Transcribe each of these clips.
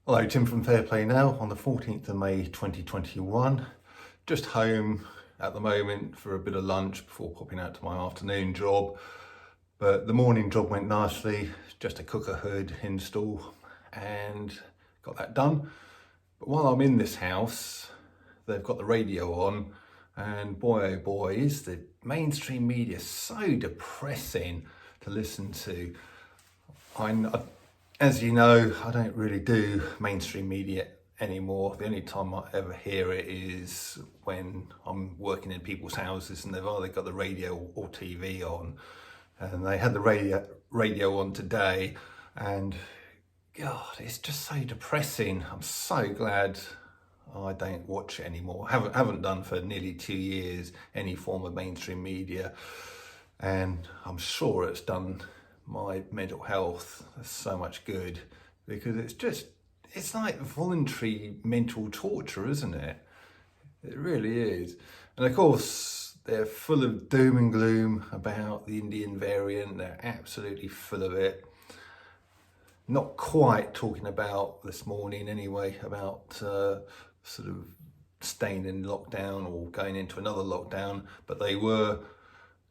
Hello, Tim from Fairplay Now on the 14th of May 2021. Just home at the moment for a bit of lunch before popping out to my afternoon job. But the morning job went nicely, just a cooker hood install and got that done. But while I'm in this house, they've got the radio on and boy oh boy, is the mainstream media so depressing to listen to. As you know, I don't really do mainstream media anymore. The only time I ever hear it is when I'm working in people's houses and they've either got the radio or TV on. And they had the radio on today, and God, it's just so depressing. I'm so glad I don't watch it anymore. Haven't done for nearly 2 years any form of mainstream media, and I'm sure it's done my mental health so much good, because it's like voluntary mental torture, isn't it? It really is. And of course they're full of doom and gloom about the Indian variant. They're absolutely full of it. Not quite talking about this morning anyway about sort of staying in lockdown or going into another lockdown, but they were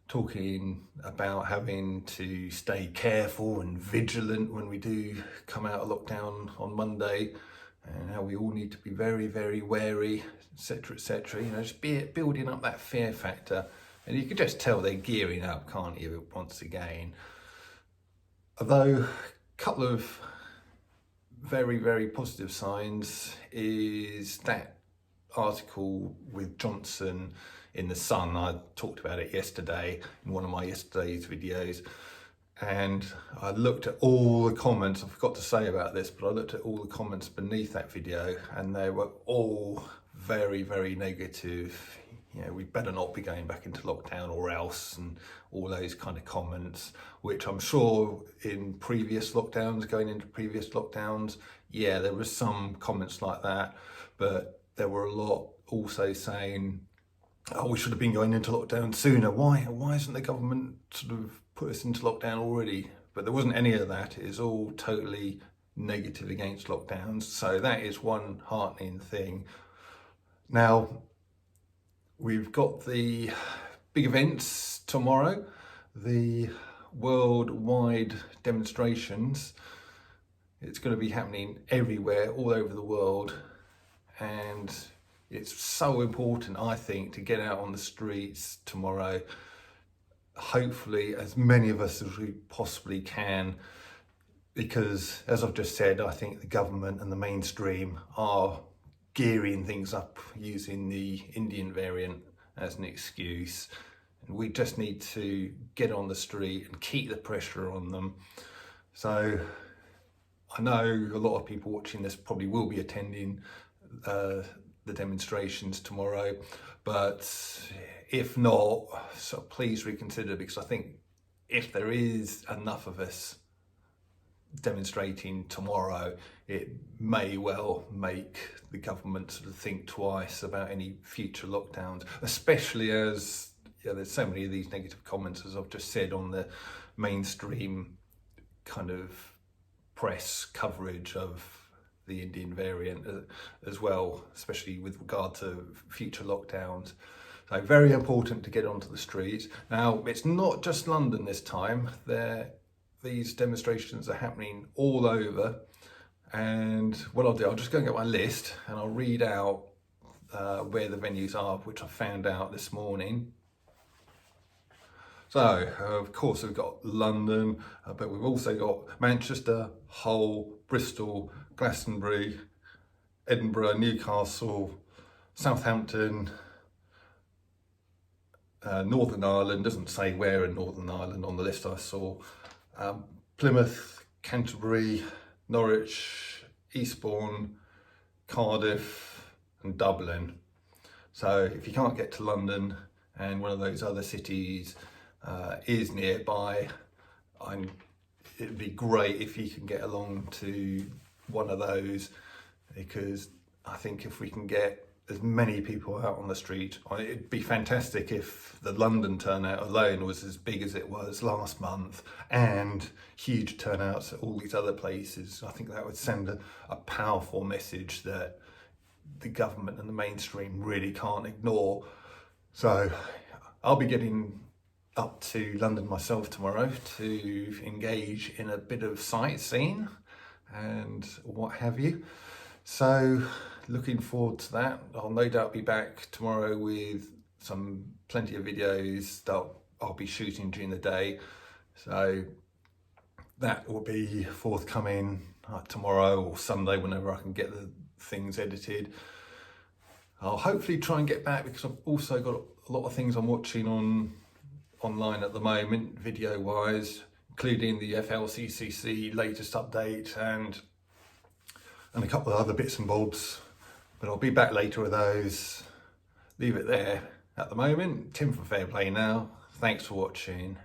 talking about having to stay careful and vigilant when we do come out of lockdown on Monday, and how we all need to be very, very wary, etc., etc. You know, just building up that fear factor. And you can just tell they're gearing up, can't you, once again. Although a couple of very, very positive signs is that article with Johnson in The Sun. I talked about it yesterday in one of my yesterday's videos, and I looked at all the comments. I forgot to say about this, but I looked at all the comments beneath that video and they were all very, very negative. You know, we better not be going back into lockdown or else, and all those kind of comments, which I'm sure in previous lockdowns, going into previous lockdowns, yeah, there was some comments like that, but there were a lot also saying, oh, we should have been going into lockdown sooner. Why hasn't the government sort of put us into lockdown already? But there wasn't any of that. It is all totally negative against lockdowns. So that is one heartening thing. Now, we've got the big events tomorrow, the worldwide demonstrations. It's going to be happening everywhere, all over the world. And it's so important, I think, to get out on the streets tomorrow. Hopefully, as many of us as we possibly can, because as I've just said, I think the government and the mainstream are gearing things up using the Indian variant as an excuse. And we just need to get on the street and keep the pressure on them. So I know a lot of people watching this probably will be attending the demonstrations tomorrow, but if not, so please reconsider, because I think if there is enough of us demonstrating tomorrow, it may well make the government sort of think twice about any future lockdowns, especially as there's so many of these negative comments, as I've just said, on the mainstream kind of press coverage of the Indian variant as well, especially with regard to future lockdowns. So very important to get onto the streets. Now, it's not just London this time. These demonstrations are happening all over. And what I'll do, I'll just go and get my list and I'll read out where the venues are, which I found out this morning. So, of course, we've got London, but we've also got Manchester, Hull, Bristol, Glastonbury, Edinburgh, Newcastle, Southampton, Northern Ireland, doesn't say where in Northern Ireland on the list I saw, Plymouth, Canterbury, Norwich, Eastbourne, Cardiff and Dublin. So if you can't get to London and one of those other cities is nearby, it'd be great if you can get along to one of those, because I think if we can get as many people out on the street. It'd be fantastic if the London turnout alone was as big as it was last month, and huge turnouts at all these other places. I think that would send a powerful message that the government and the mainstream really can't ignore. So I'll be getting up to London myself tomorrow to engage in a bit of sightseeing and what have you. So looking forward to that. I'll no doubt be back tomorrow with plenty of videos that I'll be shooting during the day. So that will be forthcoming tomorrow or Sunday, whenever I can get the things edited. I'll hopefully try and get back, because I've also got a lot of things I'm watching online at the moment, video wise, including the FLCCC latest update and a couple of other bits and bobs, but I'll be back later with those. Leave it there at the moment. Tim from Fair Play now. Thanks for watching.